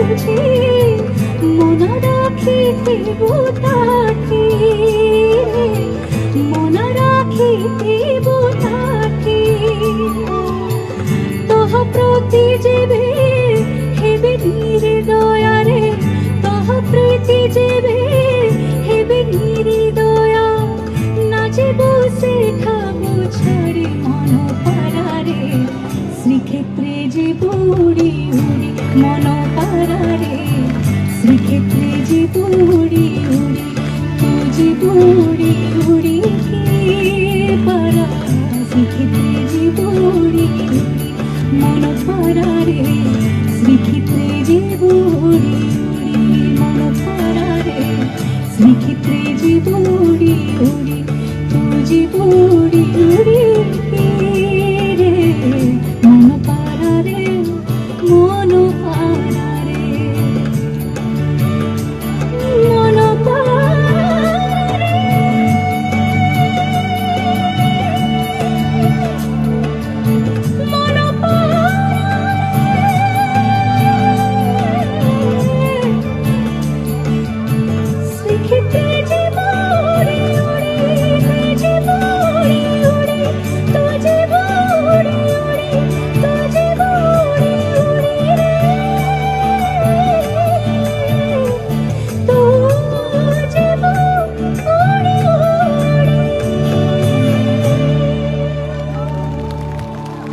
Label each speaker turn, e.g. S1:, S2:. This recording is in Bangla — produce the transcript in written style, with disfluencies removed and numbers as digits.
S1: বুঝি মনা রাখিব তাকে, মনা রাখিব তাকে। তহ প্রতি যেবে হেবে নির্দয়ারে, তহ প্রীতি যেবে হেবে নির্দয়া। নাচিব শেখাবো ছড়ি মন পারারে, শ্রীক্ষেত্রে যাব উড়ি উড়ি মন পারারে, শ্রীক্ষেত্রে যাব উড়ি উড়ি, তু যাব উড়ি উড়ি পারা, শ্রীক্ষেত্রে যাব উড়ি উড়ি মন পারারে, শ্রীক্ষেত্রে যাব